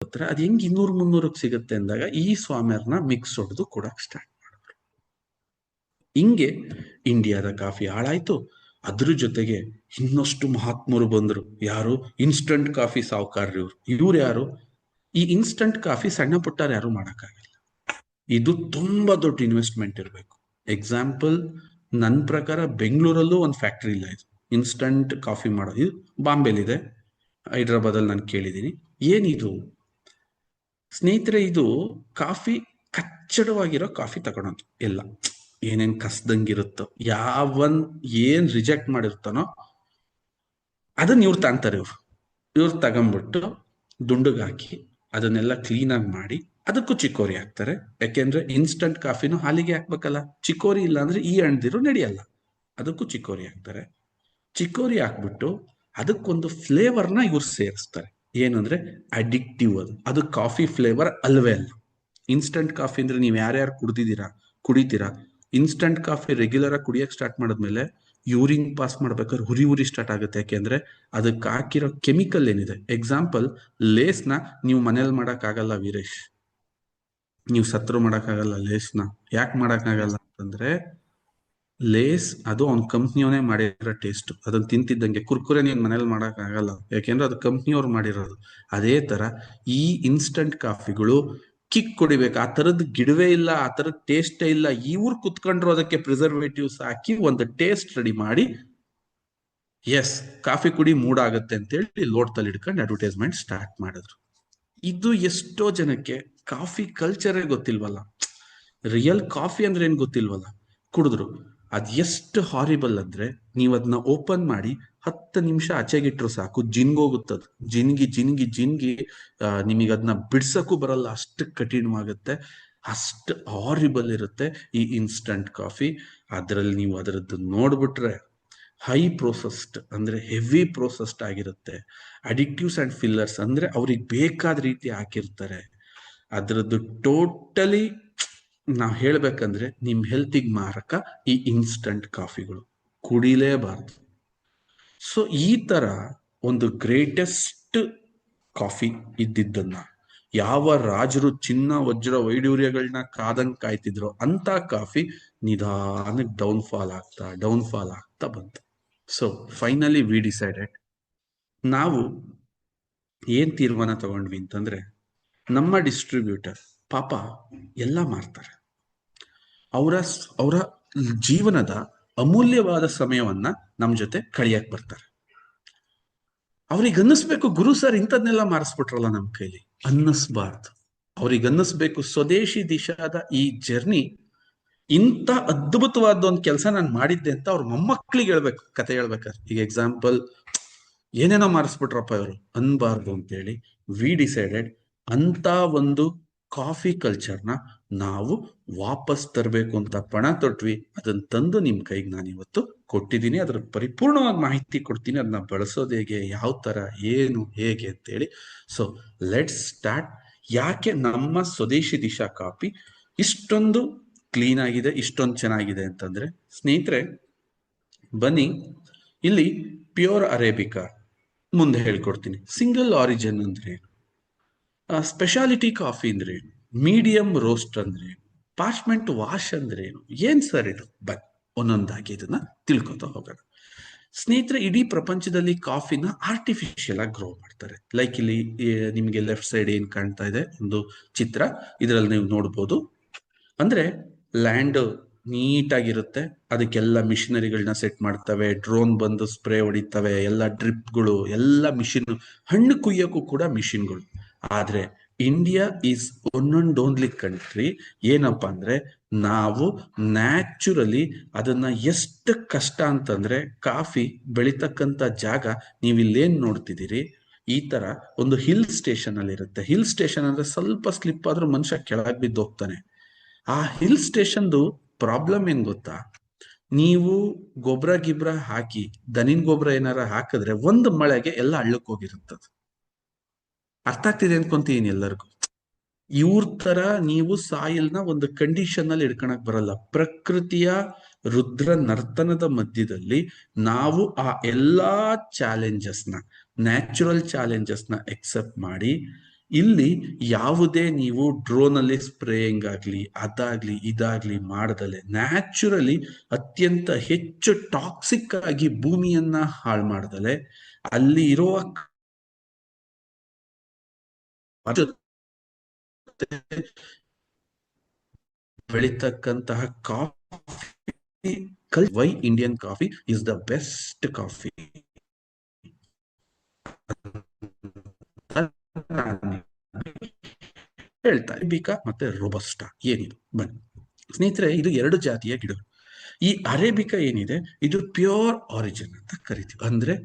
ಅದ್ ಹೆಂಗ್ 200-300ಕ್ಕೆ ಸಿಗುತ್ತೆ ಅಂದಾಗ ಈ ಸ್ವಾಮ್ಯರ್ನ ಮಿಕ್ಸ್ ಹೊಡೆದು ಕೊಡಕ್ ಸ್ಟಾರ್ಟ್ ಮಾಡಿದ್ರು. ಹಿಂಗೆ ಇಂಡಿಯಾದ ಕಾಫಿ ಹಾಳಾಯ್ತು. ಅದ್ರ ಜೊತೆಗೆ ಇನ್ನಷ್ಟು ಮಹಾತ್ಮರು ಬಂದ್ರು. ಯಾರು? ಇನ್ಸ್ಟಂಟ್ ಕಾಫಿ ಸಾವುಕಾರರು. ಇವ್ರು ಯಾರು? ಈ ಇನ್ಸ್ಟಂಟ್ ಕಾಫಿ ಸಣ್ಣ ಪುಟ್ಟಾರ ಯಾರು ಮಾಡಕ್ಕಾಗಲ್ಲ. ಇದು ತುಂಬಾ ದೊಡ್ಡ ಇನ್ವೆಸ್ಟ್ಮೆಂಟ್ ಇರಬೇಕು. ಎಕ್ಸಾಂಪಲ್, ನನ್ನ ಪ್ರಕಾರ ಬೆಂಗಳೂರಲ್ಲೂ ಒಂದು ಫ್ಯಾಕ್ಟ್ರಿ ಇಲ್ಲ ಇದು ಇನ್ಸ್ಟಂಟ್ ಕಾಫಿ ಮಾಡೋದು. ಇದು ಬಾಂಬೆಲಿದೆ, ಹೈದ್ರಾಬಾದಲ್ಲಿ ನಾನು ಕೇಳಿದ್ದೀನಿ. ಏನಿದು ಸ್ನೇಹಿತರೆ? ಇದು ಕಾಫಿ ಕಚ್ಚಡವಾಗಿರೋ ಕಾಫಿ ತಗೊಳೋದು. ಎಲ್ಲ ಏನೇನ್ ಕಸ್ದಂಗಿರುತ್ತೋ, ಏನ್ ರಿಜೆಕ್ಟ್ ಮಾಡಿರ್ತಾನೋ ಅದನ್ನ ಇವ್ರು ತಾಂತಾರೆ. ಇವ್ರು ತಗೊಂಡ್ಬಿಟ್ಟು ದುಂಡುಗ್ ಹಾಕಿ ಅದನ್ನೆಲ್ಲ ಕ್ಲೀನ್ ಆಗಿ ಮಾಡಿ ಅದಕ್ಕೂ ಚಿಕ್ಕೋರಿ ಹಾಕ್ತಾರೆ. ಯಾಕೆಂದ್ರೆ ಇನ್ಸ್ಟಂಟ್ ಕಾಫಿನೂ ಹಾಲಿಗೆ ಹಾಕ್ಬೇಕಲ್ಲ. ಚಿಕ್ಕೋರಿ ಇಲ್ಲ ಅಂದ್ರೆ ಈ ಅಣ್ದಿರು ನಡೆಯಲ್ಲ. ಅದಕ್ಕೂ ಚಿಕ್ಕೋರಿ ಹಾಕ್ತಾರೆ. ಚಿಕ್ಕೋರಿ ಹಾಕ್ಬಿಟ್ಟು ಅದಕ್ಕೊಂದು ಫ್ಲೇವರ್ನ ಇವ್ರು ಸೇರಿಸ್ತಾರೆ. ಏನಂದ್ರೆ ಅಡಿಕ್ಟಿವ್. ಅದು ಕಾಫಿ ಫ್ಲೇವರ್ ಅಲ್ವೇ ಅಲ್ಲ. ಇನ್ಸ್ಟಂಟ್ ಕಾಫಿ ಅಂದ್ರೆ ನೀವು ಯಾರ್ಯಾರು ಕುಡಿತೀರಾ, ಇನ್ಸ್ಟಂಟ್ ಕಾಫಿ ರೆಗ್ಯುಲರ್ ಆಗಿ ಕುಡಿಯಕ್ ಸ್ಟಾರ್ಟ್ ಮಾಡಿದ್ಮೇಲೆ ಯೂರಿನ್ ಪಾಸ್ ಮಾಡ್ಬೇಕಾದ್ರೆ ಉರಿ ಸ್ಟಾರ್ಟ್ ಆಗುತ್ತೆ. ಯಾಕೆಂದ್ರೆ ಅದಕ್ಕೆ ಹಾಕಿರೋ ಕೆಮಿಕಲ್ ಏನಿದೆ. ಎಕ್ಸಾಂಪಲ್, ಲೇಸ್ನ ನೀವು ಮನೇಲಿ ಮಾಡಕ್ ಆಗಲ್ಲ ವೀರೇಶ್, ನೀವು ಸತ್ರು ಮಾಡಕ್ಕಾಗಲ್ಲ ಲೇಸ್ನ. ಯಾಕೆ ಮಾಡಕ್ಕಾಗಲ್ಲ ಅಂತಂದ್ರೆ ಲೇಸ್ ಅದು ಅವ್ನ ಕಂಪ್ನಿಯವನೇ ಮಾಡಿರೋ ಟೇಸ್ಟ್. ಅದನ್ನ ತಿಂತಿದ್ದಂಗೆ ಕುರ್ಕುರೆ ನೀನ್ ಮನೇಲಿ ಮಾಡಕ್ ಆಗಲ್ಲ, ಯಾಕೆಂದ್ರೆ ಅದು ಕಂಪ್ನಿಯವ್ರು ಮಾಡಿರೋದು. ಅದೇ ತರ ಈ ಇನ್ಸ್ಟಂಟ್ ಕಾಫಿಗಳು ಕಿಕ್ ಕುಡಿಬೇಕು. ಆ ತರದ್ ಗಿಡವೇ ಇಲ್ಲ, ಆ ತರದ್ ಟೇಸ್ಟೇ ಇಲ್ಲ. ಇವ್ರು ಕುತ್ಕೊಂಡ್ರು ಅದಕ್ಕೆ ಪ್ರಿಸರ್ವೇಟಿವ್ಸ್ ಹಾಕಿ ಒಂದು ಟೇಸ್ಟ್ ರೆಡಿ ಮಾಡಿ, ಎಸ್ ಕಾಫಿ ಕುಡಿ ಮೂಡ್ ಆಗುತ್ತೆ ಅಂತೇಳಿ ಲೋಟದಲ್ಲಿ ಹಿಡ್ಕೊಂಡು ಅಡ್ವರ್ಟೈಸ್ಮೆಂಟ್ ಸ್ಟಾರ್ಟ್ ಮಾಡಿದ್ರು. ಇದು ಎಷ್ಟೋ ಜನಕ್ಕೆ ಕಾಫಿ ಕಲ್ಚರೇ ಗೊತ್ತಿಲ್ವಲ್ಲ, ರಿಯಲ್ ಕಾಫಿ ಅಂದ್ರೆ ಏನ್ ಗೊತ್ತಿಲ್ವಲ್ಲ. ಕುಡಿದ್ರು ಅದ್ ಎಷ್ಟು ಹಾರಿಬಲ್ ಅಂದ್ರೆ, ನೀವ್ ಅದನ್ನ ಓಪನ್ ಮಾಡಿ 10 ನಿಮಿಷ ಆಚೆಗಿಟ್ರು ಸಾಕು, ಜಿನ್ಗೋಗುತ್ತದು. ಜಿನ್ಗಿ ನಿಮಗೆ ಅದನ್ನ ಬಿಡ್ಸಕ್ಕೂ ಬರಲ್ಲ, ಅಷ್ಟು ಕಠಿಣವಾಗುತ್ತೆ, ಅಷ್ಟು ಹಾರಿಬಲ್ ಇರುತ್ತೆ ಈ ಇನ್ಸ್ಟಂಟ್ ಕಾಫಿ. ಅದ್ರಲ್ಲಿ ನೀವು ಅದರದ್ದು ನೋಡ್ಬಿಟ್ರೆ ಹೈ ಪ್ರೋಸೆಸ್ಡ್ ಅಂದ್ರೆ ಹೆವಿ ಪ್ರೋಸೆಸ್ಡ್ ಆಗಿರುತ್ತೆ. ಅಡಿಕ್ಟಿವ್ಸ್ ಅಂಡ್ ಫಿಲ್ಲರ್ಸ್ ಅಂದ್ರೆ ಅವ್ರಿಗೆ ಬೇಕಾದ ರೀತಿ ಹಾಕಿರ್ತಾರೆ. ಅದರದ್ದು ಟೋಟಲಿ ನಾವ್ ಹೇಳ್ಬೇಕಂದ್ರೆ ನಿಮ್ ಹೆಲ್ತಿಗೆ ಮಾರಕ ಈ ಇನ್ಸ್ಟಂಟ್ ಕಾಫಿಗಳು. ಕುಡಿಲೇಬಾರ್ದು. ಸೊ ಈ ತರ ಒಂದು ಗ್ರೇಟೆಸ್ಟ್ ಕಾಫಿ ಇದ್ದಿದ್ದನ್ನ ಯಾವ ರಾಜರು ಚಿನ್ನ ವಜ್ರ ವೈಡೂರ್ಯಗಳನ್ನ ಕಾಯ್ತಿದ್ರು ಅಂತ ಕಾಫಿ ನಿಧಾನಕ್ಕೆ ಡೌನ್ಫಾಲ್ ಆಗ್ತಾ ಬಂತು. ಸೊ ಫೈನಲಿ ವಿ ಡಿಸೈಡೆಡ್, ನಾವು ಏನ್ ತೀರ್ಮಾನ ತಗೊಂಡ್ವಿ ಅಂತಂದ್ರೆ, ನಮ್ಮ ಡಿಸ್ಟ್ರಿಬ್ಯೂಟರ್ ಪಾಪ ಎಲ್ಲ ಮಾರ್ತಾರೆ, ಅವರ ಜೀವನದ ಅಮೂಲ್ಯವಾದ ಸಮಯವನ್ನ ನಮ್ ಜೊತೆ ಕಳಿಯಕ್ ಬರ್ತಾರೆ. ಅವ್ರಿಗೆ ಅನ್ನಿಸ್ಬೇಕು, ಗುರು ಸರ್ ಇಂಥದ್ನೆಲ್ಲ ಮಾರಿಸ್ಬಿಟ್ರಲ್ಲ ನಮ್ ಕೈಲಿ. ಅನ್ನಿಸ್ಬಾರ್ದು. ಅವ್ರಿಗೆ ಅನ್ನಿಸ್ಬೇಕು, ಸ್ವದೇಶಿ ದಿಶಾದ ಈ ಜರ್ನಿ ಇಂಥ ಅದ್ಭುತವಾದ ಒಂದು ಕೆಲಸ ನಾನು ಮಾಡಿದ್ದೆ ಅಂತ ಅವ್ರ ಮೊಮ್ಮಕ್ಳಿಗೆ ಹೇಳ್ಬೇಕು ಕತೆ ಹೇಳ್ಬೇಕಾದ್ರೆ. ಈಗ ಎಕ್ಸಾಂಪಲ್, ಏನೇನೋ ಮಾರಿಸ್ಬಿಟ್ರಪ್ಪ ಇವರು ಅನ್ಬಾರ್ದು ಅಂತೇಳಿ ವಿ ಡಿಸೈಡೆಡ್ ಅಂತ ಒಂದು ಕಾಫಿ ಕಲ್ಚರ್ನ ನಾವು ವಾಪಸ್ ತರಬೇಕು ಅಂತ ಪಣ ತೊಟ್ವಿ. ಅದನ್ನ ತಂದು ನಿಮ್ ಕೈಗೆ ನಾನು ಇವತ್ತು ಕೊಟ್ಟಿದ್ದೀನಿ. ಅದರ ಪರಿಪೂರ್ಣವಾಗಿ ಮಾಹಿತಿ ಕೊಡ್ತೀನಿ, ಅದನ್ನ ಬಳಸೋದು ಹೇಗೆ, ಯಾವ ತರ, ಏನು, ಹೇಗೆ ಅಂತೇಳಿ. So let's start. ಯಾಕೆ ನಮ್ಮ ಸ್ವದೇಶಿ ದಿಶಾ ಕಾಫಿ ಇಷ್ಟೊಂದು ಕ್ಲೀನ್ ಆಗಿದೆ, ಇಷ್ಟೊಂದು ಚೆನ್ನಾಗಿದೆ ಅಂತಂದ್ರೆ, ಸ್ನೇಹಿತರೆ ಬನ್ನಿ ಇಲ್ಲಿ ಪ್ಯೂರ್ ಅರೇಬಿಕಾ ಮುಂದೆ ಹೇಳ್ಕೊಡ್ತೀನಿ. ಸಿಂಗಲ್ ಆರಿಜಿನ್ ಅಂದ್ರೆ ಏನು, ಸ್ಪೆಷಾಲಿಟಿ ಕಾಫಿ ಅಂದ್ರೆ ಏನು, ಮೀಡಿಯಂ ರೋಸ್ಟ್ ಅಂದ್ರೆ ಏನು, ಪಾರ್ಚ್ಮೆಂಟ್ ವಾಶ್ ಅಂದ್ರೆ ಏನು, ಏನ್ ಸರ್ ಇದು? ಬಟ್ ಒಂದೊಂದಾಗಿ ಇದನ್ನ ತಿಳ್ಕೊತಾ ಹೋಗೋಣ. ಸ್ನೇಹಿತರೆ, ಇಡೀ ಪ್ರಪಂಚದಲ್ಲಿ ಕಾಫಿನ ಆರ್ಟಿಫಿಷಿಯಲ್ ಆಗಿ ಗ್ರೋ ಮಾಡ್ತಾರೆ. ಲೈಕ್ ಇಲ್ಲಿ ನಿಮ್ಗೆ ಲೆಫ್ಟ್ ಸೈಡ್ ಏನ್ ಕಾಣ್ತಾ ಇದೆ ಒಂದು ಚಿತ್ರ, ಇದರಲ್ಲಿ ನೀವು ನೋಡ್ಬೋದು. ಅಂದ್ರೆ ಲ್ಯಾಂಡ್ ನೀಟಾಗಿರುತ್ತೆ, ಅದಕ್ಕೆಲ್ಲ ಮಿಷನರಿಗಳನ್ನ ಸೆಟ್ ಮಾಡ್ತವೆ, ಡ್ರೋನ್ ಬಂದು ಸ್ಪ್ರೇ ಹೊಡಿತವೆ, ಎಲ್ಲ ಡ್ರಿಪ್ಗಳು, ಎಲ್ಲ ಮಿಷಿನ್, ಹಣ್ಣು ಕುಯ್ಯಕ್ಕೂ ಕೂಡ ಮಿಷಿನ್ಗಳು. ಆದ್ರೆ India is one and only country ಏನಪ್ಪಾ ಅಂದ್ರೆ, ನಾವು ನ್ಯಾಚುರಲಿ ಅದನ್ನ ಎಷ್ಟು ಕಷ್ಟ ಅಂತಂದ್ರೆ, ಕಾಫಿ ಬೆಳಿತಕ್ಕಂತ ಜಾಗ ನೀವು ಇಲ್ಲೇನ್ ನೋಡ್ತಿದ್ದೀರಿ, ಈ ತರ ಒಂದು ಹಿಲ್ ಸ್ಟೇಷನ್ ಅಲ್ಲಿ ಇರುತ್ತೆ. ಹಿಲ್ ಸ್ಟೇಷನ್ ಅಂದ್ರೆ ಸ್ವಲ್ಪ ಸ್ಲಿಪ್ ಆದ್ರೂ ಮನುಷ್ಯ ಕೆಳಗ್ ಬಿದ್ದು ಹೋಗ್ತಾನೆ. ಆ ಹಿಲ್ ಸ್ಟೇಷನ್ದು ಪ್ರಾಬ್ಲಮ್ ಏನ್ ಗೊತ್ತಾ, ನೀವು ಗೊಬ್ಬರ ಹಾಕಿ, ದನಿನ್ ಗೊಬ್ಬರ ಏನಾರ ಹಾಕಿದ್ರೆ ಒಂದು ಮಳೆಗೆ ಎಲ್ಲ ಹಳ್ಳಕ್ ಹೋಗಿರುತ್ತದ. ಅರ್ಥ ಆಗ್ತಿದೆ ಅನ್ಕೊಂತೀನಿ ಎಲ್ಲರಿಗೂ. ಇವ್ರ ತರ ನೀವು ಸಾಯಿಲ್ನ ಒಂದು ಕಂಡೀಷನ್ ಅಲ್ಲಿ ಇಡ್ಕೊಳಕ್ ಬರಲ್ಲ. ಪ್ರಕೃತಿಯ ರುದ್ರ ನರ್ತನದ ಮಧ್ಯದಲ್ಲಿ ನಾವು ಆ ಎಲ್ಲಾ ಚಾಲೆಂಜಸ್ನ, ನ್ಯಾಚುರಲ್ ಚಾಲೆಂಜಸ್ನ ಎಕ್ಸೆಪ್ಟ್ ಮಾಡಿ ಇಲ್ಲಿ ಯಾವುದೇ ನೀವು ಡ್ರೋನ್ ಅಲ್ಲಿ ಸ್ಪ್ರೇಯಿಂಗ್ ಆಗ್ಲಿ ಅದಾಗ್ಲಿ ಇದಾಗ್ಲಿ ಮಾಡದಲೆ ನ್ಯಾಚುರಲಿ ಅತ್ಯಂತ ಹೆಚ್ಚು ಟಾಕ್ಸಿಕ್ ಆಗಿ ಭೂಮಿಯನ್ನ ಹಾಳು ಮಾಡದಲೆ ಅಲ್ಲಿ ಇರುವ ಬೆಳಿತಕ್ಕಂತಹ coffee why Indian coffee is the best coffee ಹೇಳ್ತಾ ಅರೇಬಿಕಾ ಮತ್ತೆ ರೋಬಸ್ಟಾ ಏನಿದು ಬನ್ನಿ ಸ್ನೇಹಿತರೆ, ಇದು ಎರಡು ಜಾತಿಯ ಗಿಡಗಳು. ಈ ಅರೇಬಿಕಾ ಏನಿದೆ ಇದು ಪ್ಯೂರ್ ಆರಿಜಿನ್ ಅಂತ ಕರಿತೀವಿ, ಅಂದ್ರೆ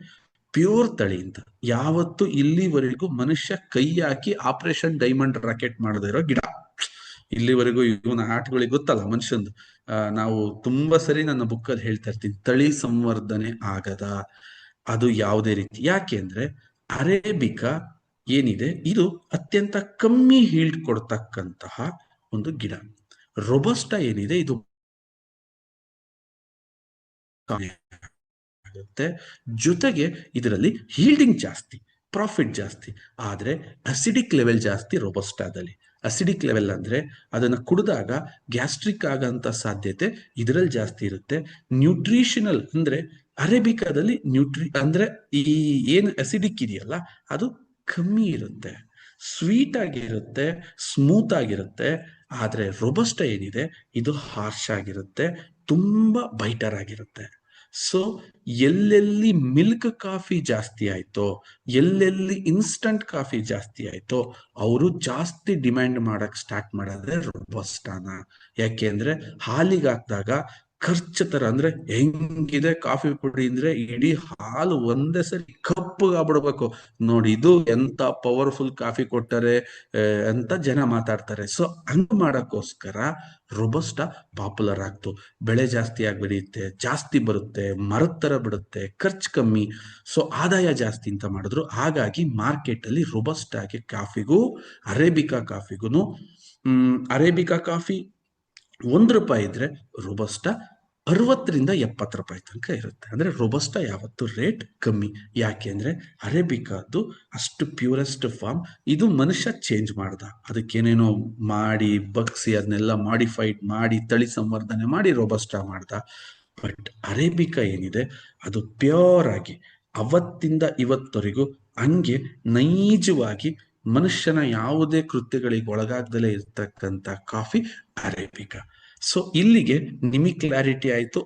ಪ್ಯೂರ್ ತಳಿ ಅಂತ. ಯಾವತ್ತು ಇಲ್ಲಿವರೆಗೂ ಮನುಷ್ಯ ಕೈ ಹಾಕಿ ಆಪರೇಷನ್ ಡೈಮಂಡ್ ರಾಕೆಟ್ ಮಾಡದೇ ಇರೋ ಗಿಡ. ಇಲ್ಲಿವರೆಗೂ ಇವನ ಆಟಗಳಿಗೆ ಗೊತ್ತಲ್ಲ ಮನುಷ್ಯಂದು. ನಾವು ತುಂಬಾ ಸರಿ ನನ್ನ ಬುಕ್ಕಲ್ಲಿ ಹೇಳ್ತಾ ಇರ್ತೀನಿ, ತಳಿ ಸಂವರ್ಧನೆ ಆಗದ ಅದು ಯಾವುದೇ ರೀತಿ. ಯಾಕೆ ಅಂದ್ರೆ ಅರೇಬಿಕಾ ಏನಿದೆ ಇದು ಅತ್ಯಂತ ಕಮ್ಮಿ ಹೀಲ್ಡ್ ಕೊಡ್ತಕ್ಕಂತಹ ಒಂದು ಗಿಡ. ರೊಬಸ್ಟಾ ಏನಿದೆ ಇದು ಆಗುತ್ತೆ, ಜೊತೆಗೆ ಇದರಲ್ಲಿ ಹೀಲ್ಡಿಂಗ್ ಜಾಸ್ತಿ, ಪ್ರಾಫಿಟ್ ಜಾಸ್ತಿ, ಆದ್ರೆ ಅಸಿಡಿಕ್ ಲೆವೆಲ್ ಜಾಸ್ತಿ ರೊಬಸ್ಟಾದಲ್ಲಿ. ಅಸಿಡಿಕ್ ಲೆವೆಲ್ ಅಂದ್ರೆ ಅದನ್ನ ಕುಡಿದಾಗ ಗ್ಯಾಸ್ಟ್ರಿಕ್ ಆಗಂತ ಸಾಧ್ಯತೆ ಇದರಲ್ಲಿ ಜಾಸ್ತಿ ಇರುತ್ತೆ. ನ್ಯೂಟ್ರಿಷನಲ್ ಅಂದ್ರೆ ಅರೇಬಿಕಾದಲ್ಲಿ ಅಂದ್ರೆ ಈ ಏನು ಅಸಿಡಿಕ್ ಇದೆಯಲ್ಲ ಅದು ಕಮ್ಮಿ ಇರುತ್ತೆ, ಸ್ವೀಟ್ ಆಗಿರುತ್ತೆ, ಸ್ಮೂತ್ ಆಗಿರುತ್ತೆ. ಆದ್ರೆ ರೊಬಸ್ಟ ಏನಿದೆ ಇದು ಹಾರ್ಶ್ ಆಗಿರುತ್ತೆ, ತುಂಬಾ ಬೈಟರ್ ಆಗಿರುತ್ತೆ. ಸೊ ಎಲ್ಲೆಲ್ಲಿ ಮಿಲ್ಕ್ ಕಾಫಿ ಜಾಸ್ತಿ ಆಯ್ತೋ, ಎಲ್ಲೆಲ್ಲಿ ಇನ್ಸ್ಟಂಟ್ ಕಾಫಿ ಜಾಸ್ತಿ ಆಯ್ತೋ ಅವರು ಜಾಸ್ತಿ ಡಿಮ್ಯಾಂಡ್ ಮಾಡಕ್ ಸ್ಟಾರ್ಟ್ ಮಾಡಿದ್ರೆ ರೊಬಸ್ಟಾನ. ಯಾಕೆಂದ್ರೆ ಹಾಲಿಗೆ ಹಾಕಿದಾಗ ಖರ್ಚು ತರ, ಅಂದ್ರೆ ಹೆಂಗಿದೆ ಕಾಫಿ ಪುಡಿ ಅಂದ್ರೆ ಇಡೀ ಹಾಲು ಒಂದೇ ಸರಿ ಕಪ್ಪಗಾಗ್ಬಿಡ್ಬೇಕು ನೋಡಿ, ಇದು ಎಂತ ಪವರ್ಫುಲ್ ಕಾಫಿ ಕೊಟ್ಟರೆ ಅಂತ ಜನ ಮಾತಾಡ್ತಾರೆ. ಸೊ ಹಂಗ್ ಮಾಡಕ್ಕೋಸ್ಕರ ರೊಬಸ್ಟಾ ಪಾಪ್ಯುಲರ್ ಆಗ್ತು. ಬೆಳೆ ಜಾಸ್ತಿ ಆಗಿ ಬೆಳೆಯುತ್ತೆ, ಜಾಸ್ತಿ ಬರುತ್ತೆ, ಮರದ ತರ ಬಿಡುತ್ತೆ, ಖರ್ಚು ಕಮ್ಮಿ, ಸೊ ಆದಾಯ ಜಾಸ್ತಿ ಅಂತ ಮಾಡಿದ್ರು. ಹಾಗಾಗಿ ಮಾರ್ಕೆಟ್ ಅಲ್ಲಿ ರೊಬಸ್ಟಾಗೆ ಕಾಫಿಗೂ ಅರೇಬಿಕಾ ಕಾಫಿಗೂ ಅರೇಬಿಕಾ ಕಾಫಿ ₹1 ಇದ್ರೆ ರೊಬಸ್ಟಾ 60 ರಿಂದ 70 ರೂಪಾಯಿ ತನಕ ಇರುತ್ತೆ. ಅಂದ್ರೆ ರೊಬಸ್ಟಾ ಯಾವತ್ತು ರೇಟ್ ಕಮ್ಮಿ. ಯಾಕೆ ಅಂದ್ರೆ ಅರೇಬಿಕಾದ್ದು ಅಷ್ಟು ಪ್ಯೂರೆಸ್ಟ್ ಫಾರ್ಮ್. ಇದು ಮನುಷ್ಯ ಚೇಂಜ್ ಮಾಡ್ದ, ಅದಕ್ಕೇನೇನೋ ಮಾಡಿ ಬಗ್ಸಿ ಅದನ್ನೆಲ್ಲ ಮಾಡಿಫೈಡ್ ಮಾಡಿ ತಳಿ ಸಂವರ್ಧನೆ ಮಾಡಿ ರೊಬಸ್ಟಾ ಮಾಡ್ದ. ಬಟ್ ಅರೇಬಿಕಾ ಏನಿದೆ ಅದು ಪ್ಯೂರ್ ಆಗಿ ಅವತ್ತಿಂದ ಇವತ್ತವರೆಗೂ ಹಂಗೆ ನೈಜವಾಗಿ ಮನುಷ್ಯನ ಯಾವುದೇ ಕೃತ್ಯಗಳಿಗೆ ಒಳಗಾಗ್ದಲೇ ಇರ್ತಕ್ಕಂಥ ಕಾಫಿ ಅರೇಬಿಕಾ. ಸೊ ಇಲ್ಲಿಗೆ ನಿಮಗೆ ಕ್ಲಾರಿಟಿ ಆಯ್ತು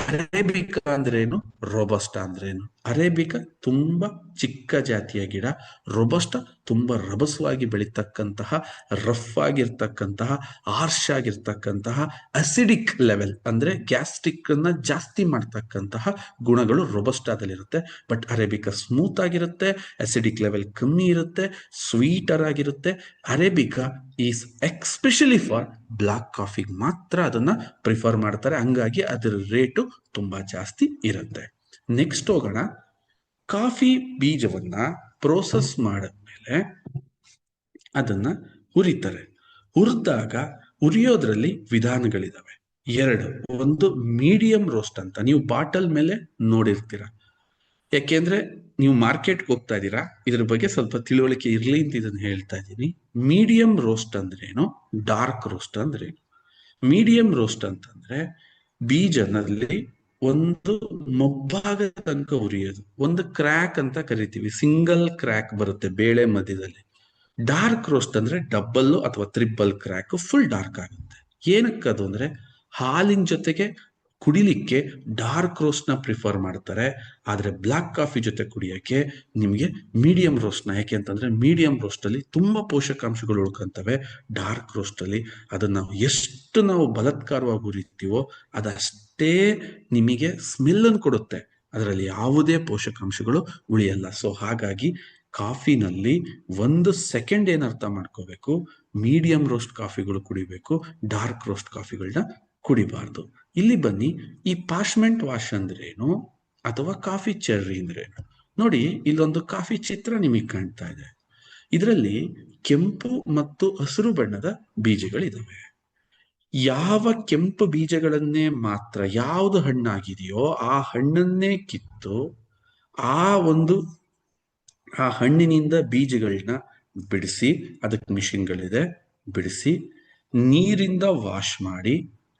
ಅರೇಬಿಕಾ ಅಂದ್ರೇನು, ರೋಬಸ್ಟಾ ಅಂದ್ರೇನು. ಅರೇಬಿಕಾ ತುಂಬಾ ಚಿಕ್ಕ ಜಾತಿಯ ಗಿಡ, ರೋಬಸ್ಟಾ ತುಂಬಾ ರಭಸವಾಗಿ ಬೆಳೀತಕ್ಕಂತಹ, ರಫ್ ಆಗಿರ್ತಕ್ಕಂತಹ, ಹಾರ್ಶ್ ಆಗಿರ್ತಕ್ಕಂತಹ, ಅಸಿಡಿಕ್ ಲೆವೆಲ್ ಅಂದ್ರೆ ಗ್ಯಾಸ್ಟ್ರಿಕ್ ಅನ್ನ ಜಾಸ್ತಿ ಮಾಡ್ತಕ್ಕಂತಹ ಗುಣಗಳು ರೊಬಸ್ಟಾದಲ್ಲಿರುತ್ತೆ. ಬಟ್ ಅರೇಬಿಕಾ ಸ್ಮೂತ್ ಆಗಿರುತ್ತೆ, ಅಸಿಡಿಕ್ ಲೆವೆಲ್ ಕಮ್ಮಿ ಇರುತ್ತೆ, ಸ್ವೀಟರ್ ಆಗಿರುತ್ತೆ. Arabica is especially for black ಕಾಫಿಗೆ ಮಾತ್ರ ಅದನ್ನ ಪ್ರಿಫರ್ ಮಾಡ್ತಾರೆ, ಹಂಗಾಗಿ ಅದರ ರೇಟು ತುಂಬಾ ಜಾಸ್ತಿ ಇರುತ್ತೆ. ನೆಕ್ಸ್ಟ್ ಹೋಗೋಣ. ಕಾಫಿ ಬೀಜವನ್ನ ಪ್ರೋಸೆಸ್ ಮಾಡಿದ್ಮೇಲೆ ಅದನ್ನ ಹುರಿತಾರೆ. ಹುರಿದಾಗ ಹುರಿಯೋದ್ರಲ್ಲಿ ವಿಧಾನಗಳಿದಾವೆ ಎರಡು. ಒಂದು ಮೀಡಿಯಂ ರೋಸ್ಟ್ ಅಂತ ನೀವು ಬಾಟಲ್ ಮೇಲೆ ನೋಡಿರ್ತೀರ. ಯಾಕೆಂದ್ರೆ ನೀವು ಮಾರ್ಕೆಟ್ಗೆ ಹೋಗ್ತಾ ಇದ್ದೀರಾ, ಇದ್ರ ಬಗ್ಗೆ ಸ್ವಲ್ಪ ತಿಳುವಳಿಕೆ ಇರ್ಲಿ ಅಂತ ಇದನ್ನ ಹೇಳ್ತಾ ಇದ್ದೀನಿ. ಮೀಡಿಯಂ ರೋಸ್ಟ್ ಅಂದ್ರೇನು, ಡಾರ್ಕ್ ರೋಸ್ಟ್ ಅಂದ್ರೇನು? ಮೀಡಿಯಂ ರೋಸ್ಟ್ ಅಂತಂದ್ರೆ ಬೀಜನಲ್ಲಿ ಒಂದು ಮೊಬ್ಬಾಗ ತನಕ ಉರಿಯೋದು, ಒಂದು ಕ್ರ್ಯಾಕ್ ಅಂತ ಕರಿತೀವಿ, ಸಿಂಗಲ್ ಕ್ರ್ಯಾಕ್ ಬರುತ್ತೆ ಬೇಳೆ ಮಧ್ಯದಲ್ಲಿ. ಡಾರ್ಕ್ ರೋಸ್ಟ್ ಅಂದ್ರೆ ಡಬಲ್ ಅಥವಾ ಟ್ರಿಬಲ್ ಕ್ರ್ಯಾಕ್, ಫುಲ್ ಡಾರ್ಕ್ ಆಗುತ್ತೆ. ಏನಕ್ಕದು ಅಂದ್ರೆ ಹಾಲಿನ ಜೊತೆಗೆ ಕುಡಿಲಿಕ್ಕೆ ಡಾರ್ಕ್ ರೋಸ್ಟ್ ನ ಪ್ರಿಫರ್ ಮಾಡ್ತಾರೆ, ಆದ್ರೆ ಬ್ಲಾಕ್ ಕಾಫಿ ಜೊತೆ ಕುಡಿಯಕ್ಕೆ ನಿಮಗೆ ಮೀಡಿಯಂ ರೋಸ್ಟ್ ನ. ಯಾಕೆ ಅಂತಂದ್ರೆ ಮೀಡಿಯಂ ರೋಸ್ಟ್ ಅಲ್ಲಿ ತುಂಬಾ ಪೋಷಕಾಂಶಗಳು ಉಳ್ಕೊಂತವೆ. ಡಾರ್ಕ್ ರೋಸ್ಟ್ ಅಲ್ಲಿ ಅದನ್ನ ಎಷ್ಟು ನಾವು ಬಲಾತ್ಕಾರವಾಗಿ ಹುರಿತೀವೋ ಅದಷ್ಟೇ ನಿಮಗೆ ಸ್ಮೆಲ್ ಅನ್ನು ಕೊಡುತ್ತೆ, ಅದರಲ್ಲಿ ಯಾವುದೇ ಪೋಷಕಾಂಶಗಳು ಉಳಿಯಲ್ಲ. ಸೊ ಹಾಗಾಗಿ ಕಾಫಿನಲ್ಲಿ 1 ಸೆಕೆಂಡ್ ಏನ್ ಅರ್ಥ ಮಾಡ್ಕೋಬೇಕು, ಮೀಡಿಯಂ ರೋಸ್ಟ್ ಕಾಫಿಗಳು ಕುಡಿಬೇಕು, ಡಾರ್ಕ್ ರೋಸ್ಟ್ ಕಾಫಿಗಳನ್ನ ಕುಡಿಬಾರ್ದು. ಇಲ್ಲಿ ಬನ್ನಿ, ಈ ಪಾಶ್ಮೆಂಟ್ ವಾಶ್ ಅಂದ್ರೇನು ಅಥವಾ ಕಾಫಿ ಚೆರ್ರಿ ಅಂದ್ರೇನು ನೋಡಿ. ಇಲ್ಲೊಂದು ಕಾಫಿ ಚಿತ್ರ ನಿಮಗೆ ಕಾಣ್ತಾ ಇದೆ. ಇದರಲ್ಲಿ ಕೆಂಪು ಮತ್ತು ಹಸಿರು ಬಣ್ಣದ ಬೀಜಗಳಿದಾವೆ. ಯಾವ ಕೆಂಪು ಬೀಜಗಳನ್ನೇ ಮಾತ್ರ, ಯಾವುದು ಹಣ್ಣಾಗಿದೆಯೋ ಆ ಹಣ್ಣನ್ನೇ ಕಿತ್ತು ಆ ಹಣ್ಣಿನಿಂದ ಬೀಜಗಳನ್ನ ಬಿಡಿಸಿ, ಅದಕ್ಕೆ ಮಿಷಿನ್ಗಳಿದೆ, ಬಿಡಿಸಿ ನೀರಿಂದ ವಾಶ್ ಮಾಡಿ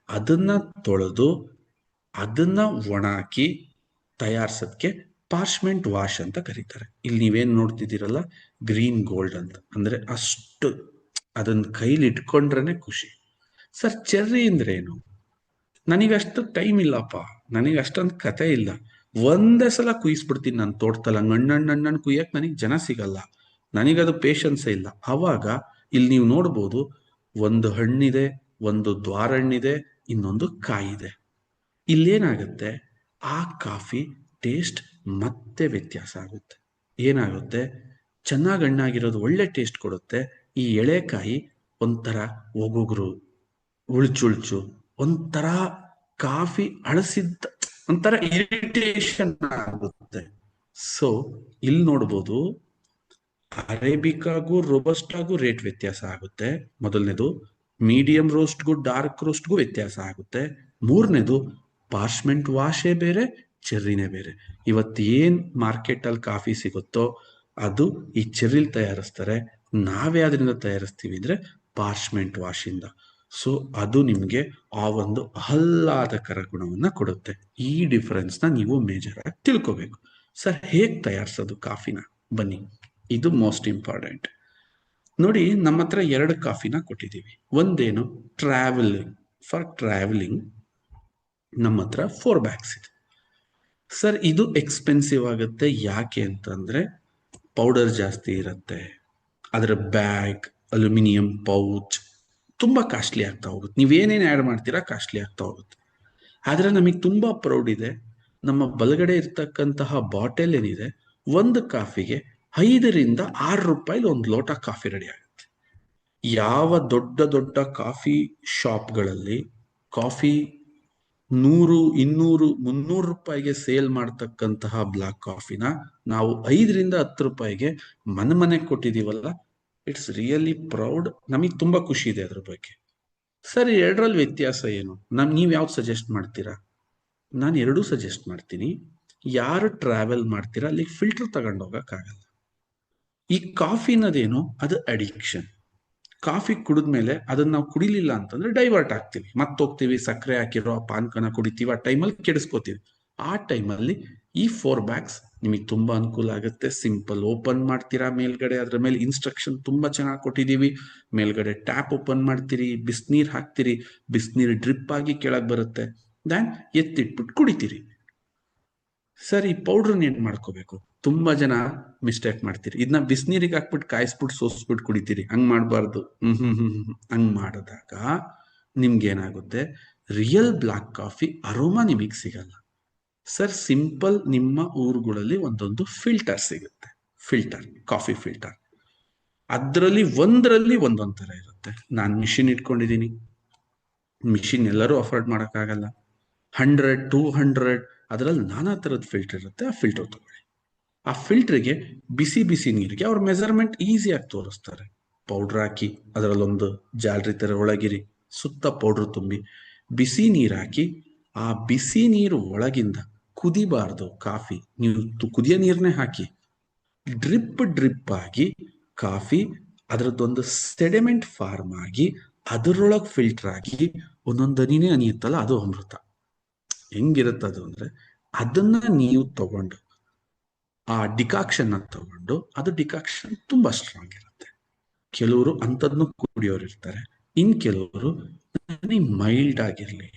ಅದನ್ನ ತೊಳೆದು ಅದನ್ನ ಒಣಾಕಿ ತಯಾರಿಸೋದಕ್ಕೆ ಪಾರ್ಚ್ಮೆಂಟ್ ವಾಶ್ ಅಂತ ಕರೀತಾರೆ. ಇಲ್ಲಿ ನೀವೇನ್ ನೋಡ್ತಿದ್ದೀರಲ್ಲ ಗ್ರೀನ್ ಗೋಲ್ಡ್ ಅಂತ, ಅಂದ್ರೆ ಅಷ್ಟು ಅದನ್ನ ಕೈಲಿ ಇಟ್ಕೊಂಡ್ರೇನೆ ಖುಷಿ. ಸರ್ ಚೆರ್ರಿ ಅಂದ್ರೆ ಏನು? ನನಗಷ್ಟು ಟೈಮ್ ಇಲ್ಲಪ್ಪ, ನನಗೆ ಅಷ್ಟೊಂದು ಕತೆ ಇಲ್ಲ, ಒಂದೇ ಸಲ ಕುಯಿಸ್ಬಿಡ್ತೀನಿ ನಾನು ತೋಟದಲ್ಲಿ, ಹಣ್ಣು ಕುಯ್ಯಕ್ ನನಗೆ ಜನ ಸಿಗಲ್ಲ, ನನಗದು ಪೇಶನ್ಸೇ ಇಲ್ಲ. ಅವಾಗ ಇಲ್ಲಿ ನೀವು ನೋಡ್ಬೋದು, ಒಂದು ಹಣ್ಣಿದೆ, ಒಂದು ದ್ವಾರಹಣ್ಣಿದೆ, ಇನ್ನೊಂದು ಕಾಯಿದೆ. ಇಲ್ಲೇನಾಗುತ್ತೆ, ಆ ಕಾಫಿ ಟೇಸ್ಟ್ ಮತ್ತೆ ವ್ಯತ್ಯಾಸ ಆಗುತ್ತೆ. ಏನಾಗುತ್ತೆ, ಚೆನ್ನಾಗಿ ಹಣ್ಣಾಗಿರೋದು ಒಳ್ಳೆ ಟೇಸ್ಟ್ ಕೊಡುತ್ತೆ. ಈ ಎಳೆಕಾಯಿ ಒಂಥರ ಒಗೊಗ್ರು, ಉಳ್ಚುಳ್ಚು, ಒಂಥರ ಕಾಫಿ ಅಳಸಿದ್ದ ಒಂಥರ ಇರಿಟೇಷನ್ ಆಗುತ್ತೆ. ಸೊ ಇಲ್ಲಿ ನೋಡ್ಬೋದು, ಅರೇಬಿಕಾಗೂ ರೊಬಸ್ಟಾಗೂ ರೇಟ್ ವ್ಯತ್ಯಾಸ ಆಗುತ್ತೆ. ಮೊದಲನೇದು, ಮೀಡಿಯಂ ರೋಸ್ಟ್ಗೂ ಡಾರ್ಕ್ ರೋಸ್ಟ್ಗೂ ವ್ಯತ್ಯಾಸ ಆಗುತ್ತೆ. ಮೂರನೇದು, ಪಾರ್ಚ್ಮೆಂಟ್ ವಾಶೇ ಬೇರೆ, ಚೆರ್ರಿನೇ ಬೇರೆ. ಇವತ್ತೇನ್ ಮಾರ್ಕೆಟ್ ಅಲ್ಲಿ ಕಾಫಿ ಸಿಗುತ್ತೋ ಅದು ಈ ಚೆರ್ರಿಲ್ ತಯಾರಿಸ್ತಾರೆ. ನಾವ್ಯಾವ್ದ್ರಿಂದ ತಯಾರಿಸ್ತೀವಿ ಅಂದ್ರೆ ಪಾರ್ಚ್ಮೆಂಟ್ ವಾಶ್ ಇಂದ. ಸೊ ಅದು ನಿಮ್ಗೆ ಆ ಒಂದು ಆಹ್ಲಾದಕರ ಗುಣವನ್ನ ಕೊಡುತ್ತೆ. ಈ ಡಿಫರೆನ್ಸ್ ನ ನೀವು ಮೇಜರ್ ಆಗಿ ತಿಳ್ಕೋಬೇಕು. ಸರ್ ಹೇಗ್ ತಯಾರಿಸೋದು ಕಾಫಿನ? ಬನ್ನಿ, ಇದು ಮೋಸ್ಟ್ ಇಂಪಾರ್ಟೆಂಟ್. ನೋಡಿ, ನಮ್ಮ ಹತ್ರ 2 ಕಾಫಿನ ಕೊಟ್ಟಿದ್ದೀವಿ. ಒಂದೇನು ಟ್ರಾವೆಲಿಂಗ್, ಫಾರ್ ಟ್ರಾವೆಲಿಂಗ್ ನಮ್ಮ ಹತ್ರ 4 ಬ್ಯಾಗ್ಸ್ ಇದೆ. ಸರ್ ಇದು ಎಕ್ಸ್ಪೆನ್ಸಿವ್ ಆಗುತ್ತೆ. ಯಾಕೆ ಅಂತಂದ್ರೆ ಪೌಡರ್ ಜಾಸ್ತಿ ಇರುತ್ತೆ, ಅದರ ಬ್ಯಾಗ್, ಅಲ್ಯೂಮಿನಿಯಂ ಪೌಚ್ ತುಂಬಾ ಕಾಸ್ಟ್ಲಿ ಆಗ್ತಾ ಹೋಗುತ್ತೆ. ನೀವೇನೇನು ಆ್ಯಡ್ ಮಾಡ್ತೀರಾ ಕಾಸ್ಟ್ಲಿ ಆಗ್ತಾ ಹೋಗುತ್ತೆ. ಆದ್ರೆ ನಮಗೆ ತುಂಬಾ ಪ್ರೌಡ್ ಇದೆ, ನಮ್ಮ ಬಲಗಡೆ ಇರ್ತಕ್ಕಂತಹ ಬಾಟಲ್ ಏನಿದೆ, ಒಂದು ಕಾಫಿಗೆ 5ರಿಂದ 6 ರೂಪಾಯಿಲಿ ಒಂದು ಲೋಟ ಕಾಫಿ ರೆಡಿ ಆಗುತ್ತೆ. ಯಾವ ದೊಡ್ಡ ದೊಡ್ಡ ಕಾಫಿ ಶಾಪ್ಗಳಲ್ಲಿ ಕಾಫಿ 100, 200, 300 ರೂಪಾಯಿಗೆ ಸೇಲ್ ಮಾಡ್ತಕ್ಕಂತಹ ಬ್ಲಾಕ್ ಕಾಫಿನ ನಾವು 5ರಿಂದ 10 ರೂಪಾಯಿಗೆ ಮನೆ ಕೊಟ್ಟಿದೀವಲ್ಲ, ಇಟ್ಸ್ ರಿಯಲಿ ಪ್ರೌಡ್. ನಮಗೆ ತುಂಬಾ ಖುಷಿ ಇದೆ ಅದ್ರ ಬಗ್ಗೆ. ಸರ್ ಎರಡರಲ್ಲಿ ವ್ಯತ್ಯಾಸ ಏನು? ನೀವ್ ಯಾವ್ದು ಸಜೆಸ್ಟ್ ಮಾಡ್ತೀರಾ? ನಾನು ಎರಡೂ ಸಜೆಸ್ಟ್ ಮಾಡ್ತೀನಿ. ಯಾರು ಟ್ರಾವೆಲ್ ಮಾಡ್ತೀರಾ ಅಲ್ಲಿ ಫಿಲ್ಟರ್ ತಗೊಂಡೋಗಕ್ಕಾಗಲ್ಲ. ಈ ಕಾಫಿನದೇನು, ಅದು ಅಡಿಕ್ಷನ್. ಕಾಫಿ ಕುಡಿದ್ಮೇಲೆ ಅದನ್ನ ನಾವು ಕುಡಿಲಿಲ್ಲ ಅಂತಂದ್ರೆ ಡೈವರ್ಟ್ ಆಗ್ತೀವಿ, ಮತ್ತೋಗ್ತೀವಿ, ಸಕ್ಕರೆ ಹಾಕಿರೋ ಪಾನ್ಕನ ಕುಡಿತೀವಿ, ಆ ಟೈಮಲ್ಲಿ ಕೆಡಿಸ್ಕೋತೀವಿ. ಆ ಟೈಮಲ್ಲಿ ಈ 4 ಬ್ಯಾಗ್ಸ್ ನಿಮಗೆ ತುಂಬಾ ಅನುಕೂಲ ಆಗುತ್ತೆ. ಸಿಂಪಲ್ ಓಪನ್ ಮಾಡ್ತೀರಾ, ಮೇಲ್ಗಡೆ ಅದ್ರ ಮೇಲೆ ಇನ್ಸ್ಟ್ರಕ್ಷನ್ ತುಂಬಾ ಚೆನ್ನಾಗಿ ಕೊಟ್ಟಿದೀವಿ. ಮೇಲ್ಗಡೆ ಟ್ಯಾಪ್ ಓಪನ್ ಮಾಡ್ತೀರಿ, ಬಿಸಿನೀರ್ ಹಾಕ್ತಿರಿ, ಬಿಸಿನೀರು ಡ್ರಿಪ್ ಆಗಿ ಕೆಳಗೆ ಬರುತ್ತೆ, ದೆನ್ ಎತ್ತಿಟ್ಬಿಟ್ಟು ಕುಡಿತೀರಿ. ಸರ್ ಈ ಪೌಡ್ರನ್ನ ಏನ್ ಮಾಡ್ಕೋಬೇಕು? ತುಂಬಾ ಜನ ಮಿಸ್ಟೇಕ್ ಮಾಡ್ತೀರಿ, ಇದನ್ನ ಬಿಸಿನೀರಿಗೆ ಹಾಕ್ಬಿಟ್ಟು ಕಾಯಿಸ್ಬಿಟ್ಟು ಸೋಸ್ಬಿಟ್ಟು ಕುಡಿತೀರಿ. ಹಂಗ್ ಮಾಡಬಾರ್ದು. ಹಂಗ್ ಮಾಡಿದಾಗ ನಿಮ್ಗೆ ಏನಾಗುತ್ತೆ, ರಿಯಲ್ ಬ್ಲಾಕ್ ಕಾಫಿ ಅರೋಮಾ ನಿಮಗೆ ಸಿಗಲ್ಲ. ಸರ್ ಸಿಂಪಲ್, ನಿಮ್ಮ ಊರುಗಳಲ್ಲಿ ಒಂದೊಂದು ಫಿಲ್ಟರ್ ಸಿಗುತ್ತೆ, ಫಿಲ್ಟರ್, ಕಾಫಿ ಫಿಲ್ಟರ್. ಅದರಲ್ಲಿ ಒಂದರಲ್ಲಿ ಒಂದೊಂದ್ ತರ ಇರುತ್ತೆ. ನಾನು ಮಿಷಿನ್ ಇಟ್ಕೊಂಡಿದ್ದೀನಿ, ಮಿಷಿನ್ ಎಲ್ಲರೂ ಅಫೋರ್ಡ್ ಮಾಡೋಕ್ಕಾಗಲ್ಲ. 100, 200 ಅದರಲ್ಲಿ ನಾನಾ ತರದ ಫಿಲ್ಟರ್ ಇರುತ್ತೆ. ಆ ಫಿಲ್ಟರ್ ತಗೊಳ್ಳಿ. ಆ ಫಿಲ್ಟರ್ಗೆ ಬಿಸಿ ನೀರಿಗೆ ಅವ್ರ ಮೆಜರ್ಮೆಂಟ್ ಈಸಿಯಾಗಿ ತೋರಿಸ್ತಾರೆ. ಪೌಡ್ರ್ ಹಾಕಿ ಅದರಲ್ಲೊಂದು ಜಾಲರಿ ತರ ಒಳಗಿರಿ, ಸುತ್ತ ಪೌಡ್ರ್ ತುಂಬಿ ಬಿಸಿ ನೀರು ಹಾಕಿ, ಆ ಬಿಸಿ ನೀರು ಒಳಗಿಂದ ಕುದಿಬಾರ್ದು ಕಾಫಿ, ನೀವು ಕುದಿಯೋ ನೀರನ್ನೇ ಹಾಕಿ, ಡ್ರಿಪ್ ಆಗಿ ಕಾಫಿ ಅದರದ್ದೊಂದು ಸೆಡಿಮೆಂಟ್ ಫಾರ್ಮ್ ಆಗಿ ಅದರೊಳಗೆ ಫಿಲ್ಟರ್ ಆಗಿ ಒಂದೊಂದು ಹನಿನೇ ಹನಿಯುತ್ತಲ್ಲ, ಅದು ಅಮೃತ. ಹೆಂಗಿರುತ್ತದು ಅಂದ್ರೆ, ಅದನ್ನ ನೀವು ತಗೊಂಡು ಆ ಡಿಕಾಕ್ಷನ್ ತಗೊಂಡು, ಅದು ಡಿಕಾಕ್ಷನ್ ತುಂಬಾ ಸ್ಟ್ರಾಂಗ್ ಇರುತ್ತೆ. ಕೆಲವರು ಅಂಥದ್ನು ಕುಡಿಯೋರು ಇರ್ತಾರೆ, ಇನ್ ಕೆಲವರು ನನಗೆ ಮೈಲ್ಡ್ ಆಗಿರ್ಲಿ,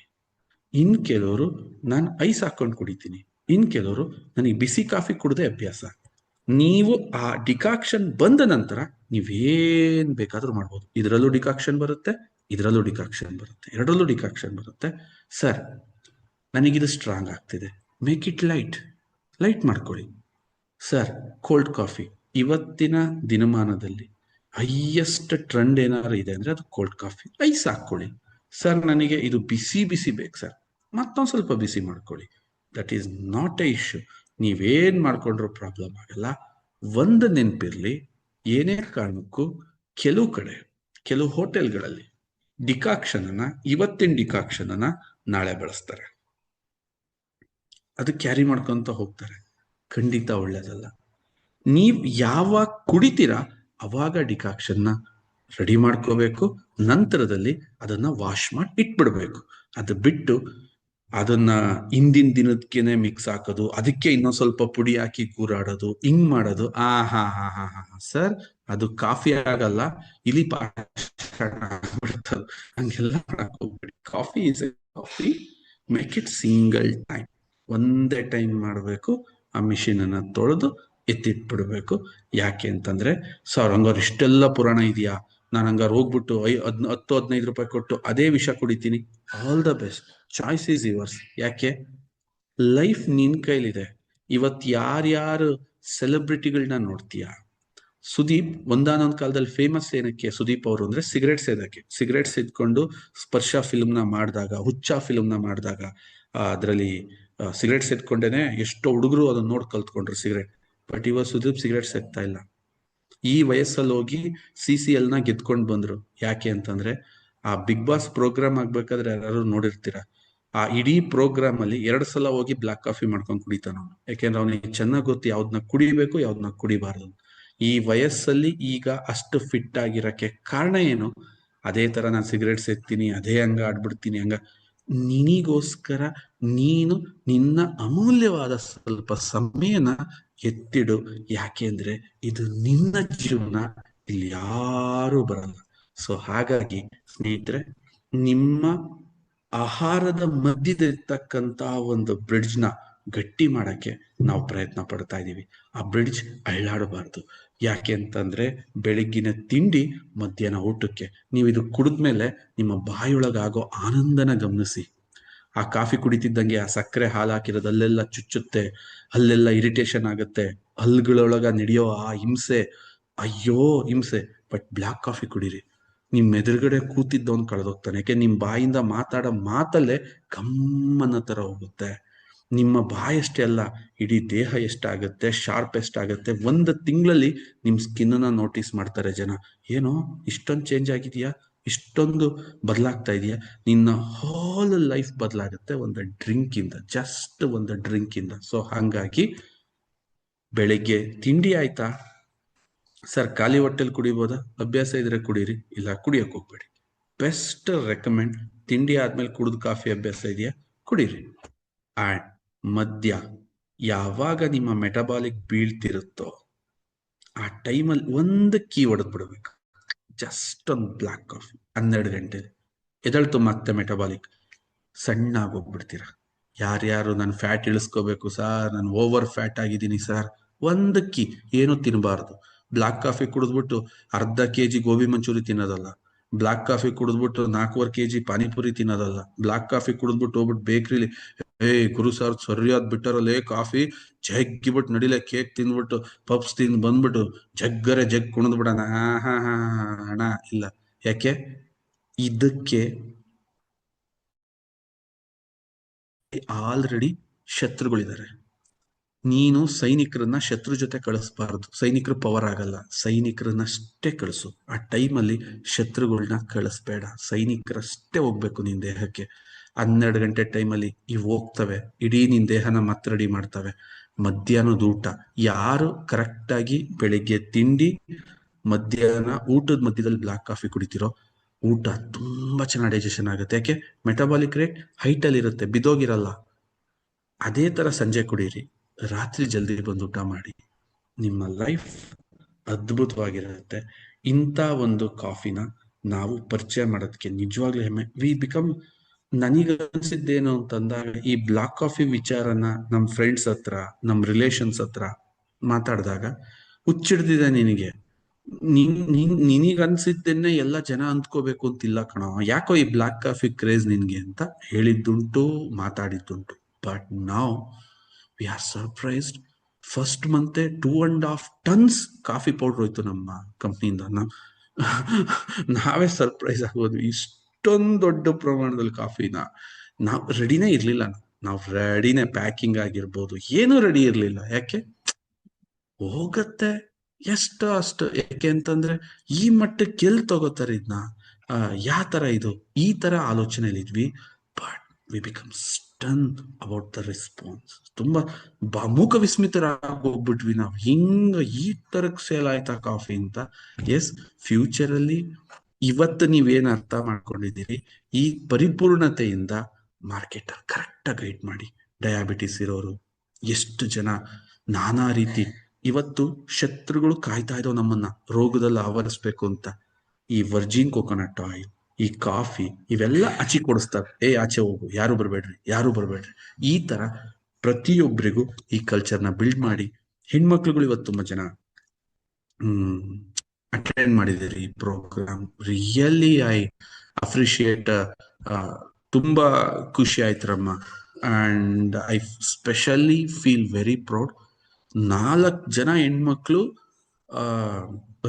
ಇನ್ ಕೆಲವರು ನಾನು ಐಸ್ ಹಾಕೊಂಡು ಕುಡಿತೀನಿ, ಇನ್ ಕೆಲವರು ನನಗೆ ಬಿಸಿ ಕಾಫಿ ಕುಡದೆ ಅಭ್ಯಾಸ. ನೀವು ಆ ಡಿಕಾಕ್ಷನ್ ಬಂದ ನಂತರ ನೀವೇನ್ ಬೇಕಾದ್ರೂ ಮಾಡ್ಬೋದು. ಇದರಲ್ಲೂ ಡಿಕಾಕ್ಷನ್ ಬರುತ್ತೆ, ಇದರಲ್ಲೂ ಡಿಕಾಕ್ಷನ್ ಬರುತ್ತೆ, ಎರಡರಲ್ಲೂ ಡಿಕಾಕ್ಷನ್ ಬರುತ್ತೆ. ಸರ್ ನನಗಿದು ಸ್ಟ್ರಾಂಗ್ ಆಗ್ತಿದೆ, ಮೇಕ್ ಇಟ್ ಲೈಟ್ ಮಾಡ್ಕೊಳ್ಳಿ. ಸರ್ ಕೋಲ್ಡ್ ಕಾಫಿ ಇವತ್ತಿನ ದಿನಮಾನದಲ್ಲಿ ಹೈಯೆಸ್ಟ್ ಟ್ರೆಂಡ್ ಏನಾದ್ರು ಇದೆ ಅಂದ್ರೆ ಅದು ಕೋಲ್ಡ್ ಕಾಫಿ. ಐಸ್ ಹಾಕೊಳ್ಳಿ. ಸರ್ ನನಗೆ ಇದು ಬಿಸಿ ಬೇಕು ಸರ್, ಮತ್ತೊಂದು ಸ್ವಲ್ಪ ಬಿಸಿ ಮಾಡ್ಕೊಳ್ಳಿ. That is not A issue. ನೀವೇನ್ ಮಾಡ್ಕೊಂಡ್ರೂ ಪ್ರಾಬ್ಲಮ್ ಆಗಲ್ಲ. ಒಂದು ನೆನಪಿರ್ಲಿ, ಏನೇ ಕಾರಣಕ್ಕೂ ಕೆಲವು ಕಡೆ, ಕೆಲವು ಹೋಟೆಲ್ಗಳಲ್ಲಿ ಡಿಕಾಕ್ಷನ್ ಅನ್ನ, ಇವತ್ತಿನ ಡಿಕಾಕ್ಷನ್ ಅನ್ನ ನಾಳೆ ಬಳಸ್ತಾರೆ, ಅದು ಕ್ಯಾರಿ ಮಾಡ್ಕೊಂತ ಹೋಗ್ತಾರೆ. ಖಂಡಿತ ಒಳ್ಳೇದಲ್ಲ. ನೀವ್ ಯಾವಾಗ ಕುಡಿತೀರಾ ಅವಾಗ ಡಿಕಾಕ್ಷನ್ನ ರೆಡಿ ಮಾಡ್ಕೋಬೇಕು. ನಂತರದಲ್ಲಿ ಅದನ್ನ ವಾಶ್ ಮಾಡಿ ಇಟ್ಬಿಡ್ಬೇಕು. ಅದು ಬಿಟ್ಟು ಅದನ್ನ ಹಿಂದಿನ ದಿನದಕ್ಕೇನೆ ಮಿಕ್ಸ್ ಹಾಕೋದು, ಅದಕ್ಕೆ ಇನ್ನೊಂದ್ ಸ್ವಲ್ಪ ಪುಡಿ ಹಾಕಿ ಕೂರಾಡೋದು, ಹಿಂಗ್ ಮಾಡೋದು, ಹಾ ಸರ್, ಅದು ಕಾಫಿ ಆಗಲ್ಲ, ಇಲಿ ಪಾಷಾಣ ಆಗ್ಬಿಡ್ತದೆ. ಹಂಗೆಲ್ಲ ಮಾಡಕ್ ಹೋಗ್ಬೇಡಿ. Coffee is A coffee. Make it single time, ಒಂದೇ ಟೈಮ್ ಮಾಡಬೇಕು. ಆ ಮಿಷಿನ್ ಅನ್ನ ತೊಳೆದು ಎತ್ತಿಟ್ಬಿಡ್ಬೇಕು. ಯಾಕೆ ಅಂತಂದ್ರೆ, ಸರ್ ಹಂಗಾರೆ ಇಷ್ಟೆಲ್ಲ ಪುರಾಣ ಇದೆಯಾ, ನಾನು ಹಂಗಾರೆ ಹೋಗ್ಬಿಟ್ಟು 10-15 ರೂಪಾಯಿ ಕೊಟ್ಟು ಅದೇ ವಿಷ ಕುಡಿತೀನಿ? All the best, choice is yours. ಯಾಕೆ? ಲೈಫ್ ನಿನ್ ಕೈಲಿದೆ. ಇವತ್ ಯಾರ್ಯಾರು ಸೆಲೆಬ್ರಿಟಿಗಳನ್ನ ನೋಡ್ತೀಯಾ? ಸುದೀಪ್ ಒಂದಾನೊಂದ್ ಕಾಲದಲ್ಲಿ ಫೇಮಸ್ ಏನಕ್ಕೆ ಸುದೀಪ್ ಅವರು ಅಂದ್ರೆ ಸಿಗರೇಟ್ ಸೇದಕ್ಕೆ. ಸಿಗರೇಟ್ ಸೇದ್ಕೊಂಡು ಸ್ಪರ್ಶ ಫಿಲ್ಮ್ನ ಮಾಡಿದಾಗ, ಹುಚ್ಚ ಫಿಲ್ಮ್ನ ಮಾಡಿದಾಗ, ಅದರಲ್ಲಿ ಸಿಗರೇಟ್ ಸೇದ್ಕೊಂಡೇನೆ ಎಷ್ಟೋ ಹುಡುಗರು ಅದನ್ನ ನೋಡ್ ಕಲ್ತ್ಕೊಂಡ್ರು ಸಿಗರೇಟ್. ಬಟ್ ಇವಾಗ ಸುದೀಪ್ ಸಿಗರೇಟ್ ಸೇದ್ತಾ ಇಲ್ಲ. ಈ ವಯಸ್ಸಲ್ಲಿ ಹೋಗಿ CCL ನ ಗೆದ್ಕೊಂಡ್ ಬಂದ್ರು. ಯಾಕೆ ಅಂತಂದ್ರೆ, ಆ ಬಿಗ್ ಬಾಸ್ ಪ್ರೋಗ್ರಾಮ್ ಆಗ್ಬೇಕಾದ್ರೆ ಯಾರು ನೋಡಿರ್ತೀರ, ಆ ಇಡೀ ಪ್ರೋಗ್ರಾಮ್ ಅಲ್ಲಿ 2 ಸಲ ಹೋಗಿ ಬ್ಲಾಕ್ ಕಾಫಿ ಮಾಡ್ಕೊಂಡು ಕುಡಿತಾನ ಅವನು. ಯಾಕೆಂದ್ರೆ ಅವನಿಗೆ ಚೆನ್ನಾಗ್ ಗೊತ್ತು ಯಾವ್ದನ್ನ ಕುಡಿಬೇಕು, ಯಾವ್ದನ್ನ ಕುಡಿಬಾರ್ದು. ಈ ವಯಸ್ಸಲ್ಲಿ ಈಗ ಅಷ್ಟು ಫಿಟ್ ಆಗಿರಕ್ಕೆ ಕಾರಣ ಏನು? ಅದೇ ತರ ನಾನು ಸಿಗರೇಟ್ ಸೇರ್ತೀನಿ, ಅದೇ ಹಂಗ ಆಡ್ಬಿಡ್ತೀನಿ, ಹಂಗ. ನಿನಿಗೋಸ್ಕರ ನೀನು ನಿನ್ನ ಅಮೂಲ್ಯವಾದ ಸ್ವಲ್ಪ ಸಮಯನ ಎತ್ತಿಡು. ಯಾಕೆ ಅಂದ್ರೆ ಇದು ನಿನ್ನ ಜೀವನ, ಇಲ್ಲಿ ಯಾರು ಬರಲ್ಲ. ಸೊ ಹಾಗಾಗಿ ಸ್ನೇಹಿತರೆ, ನಿಮ್ಮ ಆಹಾರದ ಮಧ್ಯದಲ್ಲಿರ್ತಕ್ಕಂತ ಒಂದು ಬ್ರಿಡ್ಜ್ ನ ಗಟ್ಟಿ ಮಾಡಕ್ಕೆ ನಾವು ಪ್ರಯತ್ನ ಪಡ್ತಾ ಇದೀವಿ. ಆ ಬ್ರಿಡ್ಜ್ ಅಳ್ಳಾಡಬಾರ್ದು. ಯಾಕೆ ಅಂತಂದ್ರೆ, ಬೆಳಗ್ಗಿನ ತಿಂಡಿ ಮಧ್ಯಾಹ್ನ ಊಟಕ್ಕೆ ನೀವು ಇದು ಕುಡಿದ್ಮೇಲೆ ನಿಮ್ಮ ಬಾಯೊಳಗಾಗೋ ಆನಂದನ ಗಮನಿಸಿ. ಆ ಕಾಫಿ ಕುಡಿತಿದ್ದಂಗೆ ಆ ಸಕ್ಕರೆ ಹಾಲು ಹಾಕಿರೋದು ಅಲ್ಲೆಲ್ಲ ಚುಚ್ಚುತ್ತೆ, ಅಲ್ಲೆಲ್ಲ ಇರಿಟೇಷನ್ ಆಗುತ್ತೆ, ಹಲ್ಗಳೊಳಗ ನಡೆಯೋ ಆ ಹಿಂಸೆ, ಅಯ್ಯೋ ಹಿಂಸೆ. ಬಟ್ ಬ್ಲ್ಯಾಕ್ ಕಾಫಿ ಕುಡೀರಿ, ನಿಮ್ ಎದುರುಗಡೆ ಕೂತಿದ್ದವನ್ ಕಳೆದೋಗ್ತಾನೆ. ಯಾಕೆ? ನಿಮ್ ಬಾಯಿಂದ ಮಾತಾಡೋ ಮಾತಲ್ಲೇ ಗಮ್ಮನ ತರ ಹೋಗುತ್ತೆ. ನಿಮ್ಮ ಬಾಯಷ್ಟೇ ಅಲ್ಲ, ಇಡೀ ದೇಹ ಎಷ್ಟಾಗುತ್ತೆ, ಶಾರ್ಪ್ ಎಷ್ಟಾಗುತ್ತೆ. 1 ತಿಂಗಳಲ್ಲಿ ನಿಮ್ ಸ್ಕಿನ್ನ ನೋಟಿಸ್ ಮಾಡ್ತಾರೆ ಜನ. ಏನೋ ಇಷ್ಟೊಂದು ಚೇಂಜ್ ಆಗಿದೆಯಾ, ಇಷ್ಟೊಂದು ಬದಲಾಗ್ತಾ ಇದೆಯಾ? ನಿನ್ನ ಹಾಲ್ ಲೈಫ್ ಬದಲಾಗುತ್ತೆ ಒಂದು ಡ್ರಿಂಕ್ ಇಂದ, ಜಸ್ಟ್ ಒಂದು ಡ್ರಿಂಕ್ ಇಂದ. ಸೊ ಹಂಗಾಗಿ ಬೆಳಿಗ್ಗೆ ತಿಂಡಿ ಆಯ್ತಾ ಸರ್, ಖಾಲಿ ಹೊಟ್ಟೆಲ್ ಕುಡಿಬೋದಾ? ಅಭ್ಯಾಸ ಇದ್ರೆ ಕುಡೀರಿ, ಇಲ್ಲ ಕುಡಿಯಕ್ ಹೋಗ್ಬೇಡಿ. ಬೆಸ್ಟ್ ರೆಕಮೆಂಡ್, ತಿಂಡಿ ಆದ್ಮೇಲೆ ಕುಡಿದು ಕಾಫಿ ಅಭ್ಯಾಸ ಇದೆಯಾ, ಕುಡೀರಿ. ಅಂಡ್ ಮದ್ಯ ಯಾವಾಗ ನಿಮ್ಮ ಮೆಟಬಾಲಿಕ್ ಬೀಳ್ತಿರುತ್ತೋ ಆ ಟೈಮಲ್ಲಿ ಒಂದು ಕೀ ಹೊಡೆದ್ ಬಿಡ್ಬೇಕು. ಜಸ್ಟ್ ಒಂದು ಬ್ಲ್ಯಾಕ್ ಕಾಫಿ 12 ಗಂಟೆ ಎದಳ್ತು ಮತ್ತೆ ಮೆಟಬಾಲಿಕ್ ಸಣ್ಣ ಆಗೋಗ್ಬಿಡ್ತೀರ. ಯಾರ್ಯಾರು ನಾನು ಫ್ಯಾಟ್ ಇಳಿಸ್ಕೋಬೇಕು ಸರ್, ನಾನು ಓವರ್ ಫ್ಯಾಟ್ ಆಗಿದ್ದೀನಿ ಸರ್, ಒಂದು ಕೀ ಏನು ತಿನ್ನಬಾರ್ದು. ಬ್ಲ್ಯಾಕ್ ಕಾಫಿ ಕುಡಿದ್ಬಿಟ್ಟು ಅರ್ಧ ಕೆಜಿ ಗೋಬಿ ಮಂಚೂರಿ ತಿನ್ನೋದಲ್ಲ. ಬ್ಲ್ಯಾಕ್ ಕಾಫಿ ಕುಡಿದ್ಬಿಟ್ಟು 4.25 kg ಪಾನಿಪುರಿ ತಿನ್ನೋದಲ್ಲ. ಬ್ಲ್ಯಾಕ್ ಕಾಫಿ ಕುಡಿದ್ಬಿಟ್ಟು ಹೋಗ್ಬಿಟ್ಟು ಬೇಕ್ರಿಲಿ, ಗುರು ಸರ್ ಸರಿಯಾದ್ ಬಿಟ್ಟಾರಲ್ಲೇ ಕಾಫಿ, ಜಗ್ಗಿಬಿಟ್ಟು ನಡಿಲೆ ಕೇಕ್ ತಿಂದ್ಬಿಟ್ಟು ಪಪ್ಸ್ ತಿಂದು ಬಂದ್ಬಿಟ್ಟು ಜಗ್ಗರೆ ಜಗ್ ಕುಣಿದ್ಬಿಡೋಣ. ಅಣ್ಣ ಇಲ್ಲ. ಯಾಕೆ? ಇದಕ್ಕೆ ಆಲ್ರೆಡಿ ಶತ್ರುಗಳಿದ್ದಾರೆ. ನೀನು ಸೈನಿಕರನ್ನ ಶತ್ರು ಜೊತೆ ಕಳಿಸ್ಬಾರ್ದು. ಸೈನಿಕರು ಪವರ್ ಆಗಲ್ಲ, ಸೈನಿಕರನ್ನಷ್ಟೇ ಕಳಿಸು. ಆ ಟೈಮಲ್ಲಿ ಶತ್ರುಗಳನ್ನ ಕಳಿಸ್ಬೇಡ, ಸೈನಿಕರಷ್ಟೇ ಹೋಗ್ಬೇಕು ನಿನ್ ದೇಹಕ್ಕೆ. 12 ಗಂಟೆ ಟೈಮಲ್ಲಿ ಇವು ಹೋಗ್ತವೆ, ಇಡೀ ನಿನ್ ದೇಹನ ಮತ್ತೆ ರೆಡಿ ಮಾಡ್ತವೆ. ಮಧ್ಯಾಹ್ನದ ಊಟ ಯಾರು ಕರೆಕ್ಟಾಗಿ ಬೆಳಿಗ್ಗೆ ತಿಂಡಿ, ಮಧ್ಯಾಹ್ನ ಊಟದ ಮಧ್ಯದಲ್ಲಿ ಬ್ಲ್ಯಾಕ್ ಕಾಫಿ ಕುಡಿತಿರೋ, ಊಟ ತುಂಬಾ ಚೆನ್ನಾಗಿ ಡೈಜೆಷನ್ ಆಗುತ್ತೆ. ಯಾಕೆ? ಮೆಟಬಾಲಿಕ್ ರೇಟ್ ಹೈಟ್ ಅಲ್ಲಿ ಇರುತ್ತೆ, ಬಿದೋಗಿರಲ್ಲ. ಅದೇ ತರ ಸಂಜೆ ಕುಡೀರಿ, ರಾತ್ರಿ ಜಲ್ದಿ ಬಂದು ಊಟ ಮಾಡಿ. ನಿಮ್ಮ ಲೈಫ್ ಅದ್ಭುತವಾಗಿರುತ್ತೆ. ಇಂಥ ಒಂದು ಕಾಫಿನ ನಾವು ಪರಿಚಯ ಮಾಡೋದಕ್ಕೆ ನಿಜವಾಗ್ಲೂ ಹೆಮ್ಮೆ. ವಿ ಬಿಕಮ್, ನನಗನ್ಸಿದ್ದೇನು ಅಂತಂದಾಗ, ಈ ಬ್ಲಾಕ್ ಕಾಫಿ ವಿಚಾರನ ನಮ್ಮ ಫ್ರೆಂಡ್ಸ್ ಹತ್ರ, ನಮ್ಮ ರಿಲೇಷನ್ಸ್ ಹತ್ರ ಮಾತಾಡಿದಾಗ, ಹುಚ್ಚಿಡ್ದಿದೆ ನಿನಗೆ, ನಿನಗನ್ಸಿದ್ದನ್ನೇ ಎಲ್ಲ ಜನ ಅಂದ್ಕೋಬೇಕು ಅಂತಿಲ್ಲ ಕಣೋ, ಯಾಕೋ ಈ ಬ್ಲಾಕ್ ಕಾಫಿ ಕ್ರೇಜ್ ನಿನ್ಗೆ ಅಂತ ಹೇಳಿದ್ದುಂಟು, ಮಾತಾಡಿದ್ದುಂಟು. ಬಟ್ ನಾವು ವಿ ಆರ್ ಸರ್ಪ್ರೈಸ್ಡ್. ಫಸ್ಟ್ ಮಂತೆ 2.5 tons ಕಾಫಿ ಪೌಡರ್ ಹೋಯ್ತು ನಮ್ಮ ಕಂಪ್ನಿಯಿಂದ. ನಾವೇ ಸರ್ಪ್ರೈಸ್ ಆಗೋದು, ಇಷ್ಟೊಂದು ದೊಡ್ಡ ಪ್ರಮಾಣದಲ್ಲಿ ಕಾಫಿನ ನಾವು ರೆಡಿನೇ ಇರ್ಲಿಲ್ಲ. ನಾವು ರೆಡಿನೇ, ಪ್ಯಾಕಿಂಗ್ ಆಗಿರ್ಬೋದು, ಏನೂ ರೆಡಿ ಇರ್ಲಿಲ್ಲ. ಯಾಕೆ? ಹೋಗತ್ತೆ ಎಷ್ಟೋ ಅಷ್ಟು. ಯಾಕೆ ಅಂತಂದ್ರೆ, ಈ ಮಟ್ಟಕ್ಕೆ ಎಲ್ಲಿ ತಗೋತಾರೆ ಇದನ್ನ, ಯಾವ ತರ ಇದು, ಈ ತರ ಆಲೋಚನೆಯಲ್ಲಿ ಇದ್ವಿ. But we become stun about the response. ತುಂಬಾ ಮೂಕ ವಿಸ್ಮಿತರಾಗಿ ಹೋಗ್ಬಿಟ್ವಿ ನಾವು, ಹಿಂಗ ಈ ತರಕ್ ಸೇಲ್ ಆಯ್ತಾ ಕಾಫಿ ಅಂತ. ಎಸ್, ಫ್ಯೂಚರ್ ಅಲ್ಲಿ ಇವತ್ತು ನೀವೇನ್ ಅರ್ಥ ಮಾಡ್ಕೊಂಡಿದ್ದೀರಿ, ಈ ಪರಿಪೂರ್ಣತೆಯಿಂದ ಮಾರ್ಕೆಟ್ ಕರೆಕ್ಟ್ ಆಗಿ ಗೈಡ್ ಮಾಡಿ. ಡಯಾಬಿಟಿಸ್ ಇರೋರು ಎಷ್ಟು ಜನ ನಾನಾ ರೀತಿ, ಇವತ್ತು ಶತ್ರುಗಳು ಕಾಯ್ತಾ ಇದಾವ ನಮ್ಮನ್ನ ರೋಗದಲ್ಲಿ ಆವರಿಸ್ಬೇಕು ಅಂತ. ಈ ವರ್ಜಿನ್ ಕೊಕೊನಟ್ ಆಯಿಲ್, ಈ ಕಾಫಿ, ಇವೆಲ್ಲ ಆಚೆ ಕೊಡಿಸ್ತಾರೆ. ಆಚೆ ಹೋಗು, ಯಾರು ಬರ್ಬೇಡ್ರಿ, ಯಾರು ಬರ್ಬೇಡ್ರಿ. ಈ ತರ ಪ್ರತಿಯೊಬ್ಬರಿಗೂ ಈ ಕಲ್ಚರ್ನ ಬಿಲ್ಡ್ ಮಾಡಿ, ಹೆಣ್ಮಕ್ಳುಗಳು ಇವತ್ತು ತುಂಬಾ ಜನ ಅಟೆಂಡ್ ಮಾಡಿದಿರಿ ಈ ಪ್ರೋಗ್ರಾಮ್. Really I appreciate. ತುಂಬಾ ಖುಷಿ ಆಯ್ತರಮ್ಮ. And I specially feel very proud. 4 ಜನ ಹೆಣ್ಮಕ್ಳು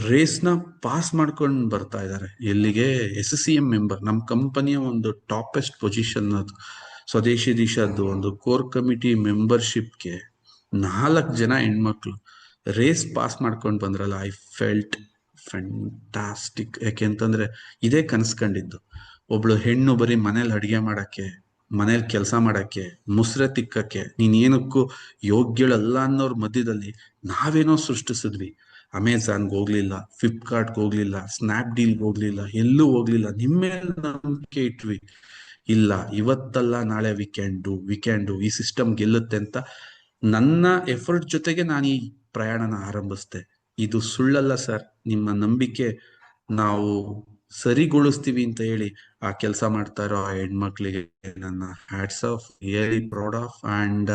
ರೇಸ್ನ ಪಾಸ್ ಮಾಡ್ಕೊಂಡು ಬರ್ತಾ ಇದ್ದಾರೆ. ಎಲ್ಲಿಗೆ? SCM ಮೆಂಬರ್, ನಮ್ಮ ಕಂಪನಿಯ ಒಂದು ಟಾಪೆಸ್ಟ್ ಪೊಸಿಷನ್ ಅದು. ಸ್ವದೇಶಿ ದಿಶಾದ್ದು ಒಂದು ಕೋರ್ ಕಮಿಟಿ ಮೆಂಬರ್ಶಿಪ್ಗೆ 4 ಜನ ಹೆಣ್ಮಕ್ಳು ರೇಸ್ ಪಾಸ್ ಮಾಡ್ಕೊಂಡು ಬಂದ್ರಲ್ಲ. I felt fantastic. ಯಾಕೆಂತಂದ್ರೆ ಇದೇ ಕನ್ಸ್ಕೊಂಡಿದ್ದು. ಒಬ್ಳು ಹೆಣ್ಣು ಬರೀ ಮನೇಲಿ ಅಡಿಗೆ ಮಾಡಕ್ಕೆ, ಮನೇಲಿ ಕೆಲಸ ಮಾಡಕ್ಕೆ, ಮುಸ್ರೆ ತಿಕ್ಕಕ್ಕೆ, ನೀನೇನಕ್ಕೂ ಯೋಗ್ಯಳಲ್ಲ ಅನ್ನೋರ್ ಮಧ್ಯದಲ್ಲಿ ನಾವೇನೋ ಸೃಷ್ಟಿಸಿದ್ವಿ. ಅಮೆಝಾನ್ಗೆ ಹೋಗ್ಲಿಲ್ಲ, ಫ್ಲಿಪ್ಕಾರ್ಟ್ಗೆ ಹೋಗ್ಲಿಲ್ಲ, ಸ್ನ್ಯಾಪ್ಡೀಲ್ಗೆ ಹೋಗ್ಲಿಲ್ಲ, ಎಲ್ಲೂ ಹೋಗ್ಲಿಲ್ಲ. ನಿಮ್ಮೇಲೆ ನಂಬಿಕೆ ಇಟ್ವಿ. ಇಲ್ಲ, ಇವತ್ತಲ್ಲ ನಾಳೆ ವಿ ಕ್ಯಾನ್ ಡೂ, ಈ ಸಿಸ್ಟಮ್ ಗೆಲ್ಲುತ್ತೆ ಅಂತ ನನ್ನ ಎಫರ್ಟ್ ಜೊತೆಗೆ ನಾನು ಈ ಪ್ರಯಾಣನ ಆರಂಭಿಸ್ದೆ. ಇದು ಸುಳ್ಳಲ್ಲ ಸರ್. ನಿಮ್ಮ ನಂಬಿಕೆ ನಾವು ಸರಿಗೊಳಿಸ್ತೀವಿ ಅಂತ ಹೇಳಿ ಆ ಕೆಲಸ ಮಾಡ್ತಾ ಇರೋ ಆ ಹೆಣ್ಮಕ್ಳಿಗೆ ನನ್ನ hats off, really proud of. And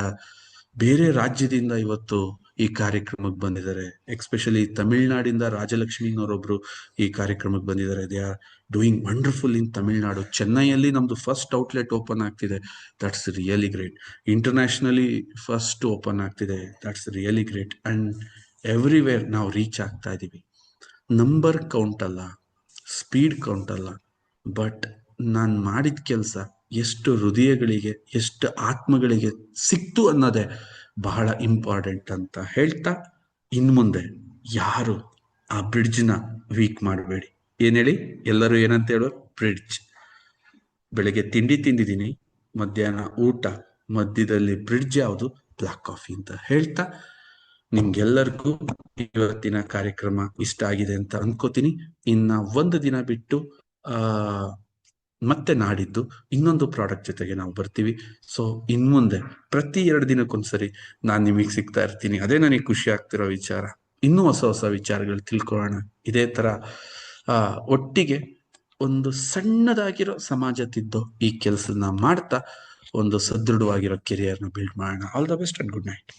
ಬೇರೆ ರಾಜ್ಯದಿಂದ ಇವತ್ತು ಈ ಕಾರ್ಯಕ್ರಮಕ್ಕೆ ಬಂದಿದ್ದಾರೆ. ಎಕ್ಸ್ಪೆಷಲಿ ತಮಿಳ್ನಾಡಿಂದ ರಾಜಲಕ್ಷ್ಮಿನವರೊಬ್ರು ಈ ಕಾರ್ಯಕ್ರಮಕ್ಕೆ ಬಂದಿದ್ದಾರೆ. They are doing wonderful in Tamil Nadu. ಚೆನ್ನೈಯಲ್ಲಿ ನಮ್ದು ಫಸ್ಟ್ ಔಟ್ಲೆಟ್ ಓಪನ್ ಆಗ್ತಿದೆ. That's really great. Internationally first open ಆಗ್ತಿದೆ. That's really great. And everywhere ನಾವು ರೀಚ್ ಆಗ್ತಾ ಇದೀವಿ. ನಂಬರ್ ಕೌಂಟ್ ಅಲ್ಲ, ಸ್ಪೀಡ್ ಕೌಂಟ್ ಅಲ್ಲ, ಬಟ್ ನಾನು ಮಾಡಿದ ಕೆಲಸ ಎಷ್ಟು ಹೃದಯಗಳಿಗೆ, ಎಷ್ಟು ಆತ್ಮಗಳಿಗೆ ಸಿಕ್ತು ಅನ್ನೋದೇ ಬಹಳ ಇಂಪಾರ್ಟೆಂಟ್ ಅಂತ ಹೇಳ್ತಾ, ಇನ್ಮುಂದೆ ಯಾರು ಆ ಬ್ರಿಡ್ಜ್ನ ವೀಕ್ ಮಾಡಬೇಡಿ. ಏನ್ ಹೇಳಿ, ಎಲ್ಲರೂ ಏನಂತ ಹೇಳೋರು? ಬ್ರಿಡ್ಜ್. ಬೆಳಗ್ಗೆ ತಿಂಡಿ ತಿಂದಿದ್ದೀನಿ, ಮಧ್ಯಾಹ್ನ ಊಟ, ಮಧ್ಯದಲ್ಲಿ ಬ್ರಿಡ್ಜ್ ಯಾವುದು? ಬ್ಲಾಕ್ ಕಾಫಿ ಅಂತ ಹೇಳ್ತಾ, ನಿಮ್ಗೆಲ್ಲರಿಗೂ ಇವತ್ತಿನ ಕಾರ್ಯಕ್ರಮ ಇಷ್ಟ ಆಗಿದೆ ಅಂತ ಅನ್ಕೋತೀನಿ. ಇನ್ನ ಒಂದು ದಿನ ಬಿಟ್ಟು ಮತ್ತೆ ನಾಡಿದ್ದು ಇನ್ನೊಂದು ಪ್ರಾಡಕ್ಟ್ ಜೊತೆಗೆ ನಾವು ಬರ್ತೀವಿ. ಸೊ ಇನ್ಮುಂದೆ ಪ್ರತಿ 2 ದಿನಕ್ಕೊಂದ್ಸರಿ ನಾನು ನಿಮಗೆ ಸಿಗ್ತಾ ಇರ್ತೀನಿ. ಅದೇ ನನಗೆ ಖುಷಿ ಆಗ್ತಿರೋ ವಿಚಾರ. ಇನ್ನೂ ಹೊಸ ಹೊಸ ವಿಚಾರಗಳು ತಿಳ್ಕೊಳ್ಳೋಣ. ಇದೇ ತರ ಒಟ್ಟಿಗೆ ಒಂದು ಸಣ್ಣದಾಗಿರೋ ಸಮಾಜ ತಿದ್ದೋ ಈ ಕೆಲಸನ ಮಾಡ್ತಾ ಒಂದು ಸದೃಢವಾಗಿರೋ ಕೆರಿಯರ್ನ ಬಿಲ್ಡ್ ಮಾಡೋಣ. All the best and good night.